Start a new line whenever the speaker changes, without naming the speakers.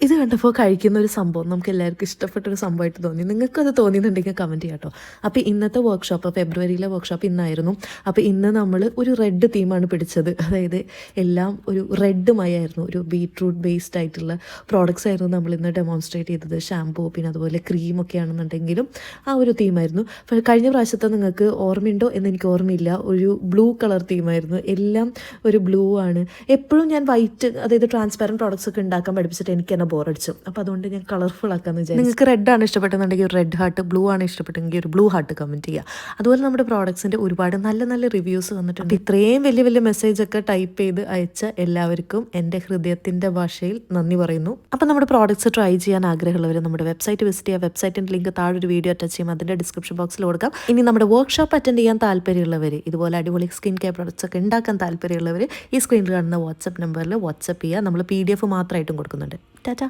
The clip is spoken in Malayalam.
ഇത് കണ്ടപ്പോൾ കഴിക്കുന്ന ഒരു സംഭവം നമുക്ക് എല്ലാവർക്കും ഇഷ്ടപ്പെട്ടൊരു സംഭവമായിട്ട് തോന്നി. നിങ്ങൾക്കത് തോന്നിയിട്ടുണ്ടെങ്കിൽ കമൻറ്റ് ചെയ്യാം കേട്ടോ. അപ്പോൾ ഇന്നത്തെ വർക്ക്ഷോപ്പ് ഫെബ്രുവരിയിലെ വർക്ക്ഷോപ്പ് ഇന്നായിരുന്നു. അപ്പോൾ ഇന്ന് നമ്മൾ ഒരു റെഡ് തീമാണ് പിടിച്ചത്. അതായത് എല്ലാം ഒരു റെഡ് മയായിരുന്നു. ഒരു ബീട്രൂട്ട് ബേസ്ഡ് ആയിട്ടുള്ള പ്രോഡക്റ്റ്സ് ആയിരുന്നു നമ്മൾ ഇന്ന് ഡെമോൺസ്ട്രേറ്റ് ചെയ്തത്. ഷാമ്പൂ പിന്നെ അതുപോലെ ക്രീമൊക്കെ ആണെന്നുണ്ടെങ്കിലും ആ ഒരു തീമായിരുന്നു. കഴിഞ്ഞ പ്രാവശ്യത്തെ നിങ്ങൾക്ക് ഓർമ്മയുണ്ടോ എന്ന് എനിക്ക് ഓർമ്മയില്ല. ഒരു ബ്ലൂ കളർ തീമായിരുന്നു. എല്ലാം ഒരു ബ്ലൂ ആണ്. എപ്പോഴും ഞാൻ വൈറ്റ് അതായത് ട്രാൻസ്പാരൻറ്റ് പ്രോഡക്റ്റ്സ് ഒക്കെ ഉണ്ടാക്കാൻ പഠിപ്പിച്ചിട്ട് എനിക്ക് തന്നെ ബോറടിച്ചു. അപ്പോൾ അതുകൊണ്ട് ഞാൻ കളർഫുൾ ആക്കാമെന്ന് വിചാരിച്ചു. നിങ്ങൾക്ക് റെഡ് ആണ് ഇഷ്ടപ്പെട്ടെന്നുണ്ടെങ്കിൽ ഒരു റെഡ് ഹാർട്ട്, ബ്ലൂ ആണ് ഇഷ്ടപ്പെട്ടെങ്കിൽ ഒരു ബ്ലൂ ഹാർട്ട് കമൻറ്റ് ചെയ്യുക. അതുപോലെ നമ്മുടെ പ്രോഡക്ട്സിൻ്റെ ഒരുപാട് നല്ല നല്ല റിവ്യൂസ് വന്നിട്ടുണ്ട്. ഇത്രയും വലിയ വലിയ മെസ്സേജൊക്കെ ടൈപ്പ് ചെയ്ത് അയച്ച എല്ലാവർക്കും എൻ്റെ ഹൃദയത്തിൻ്റെ ഭാഷയിൽ നന്ദി പറയുന്നു. അപ്പോൾ നമ്മുടെ പ്രോഡക്ട്സ് ട്രൈ ചെയ്യാൻ ആഗ്രഹമുള്ളവർ നമ്മുടെ വെബ്സൈറ്റ് വിസിറ്റ് ചെയ്യുക. വെബ്സൈറ്റിൻ്റെ ലിങ്ക് താഴെ ഒരു വീഡിയോ അറ്റാച്ച് ചെയ്യും, അതിൻ്റെ ഡിസ്ക്രിപ്ഷൻ ബോക്സിൽ കൊടുക്കാം. ഇനി നമ്മുടെ വർക്ക്ഷോപ്പ് അറ്റൻഡ് ചെയ്യാൻ താല്പര്യമുള്ളവർ, ഇതുപോലെ അടിപൊളി സ്കിൻ കെയർ പ്രോഡക്ട്സ് ഒക്കെ ഉണ്ടാക്കാൻ താല്പര്യമുള്ളവർ ഈ സ്ക്രീനിൽ കാണുന്ന വാട്സപ്പ് നമ്പറിൽ വാട്സപ്പ് ചെയ്യുക. നമ്മൾ PDF മാത്രമായിട്ടും കൊടുക്കുന്നുണ്ട്. ടാറ്റാ.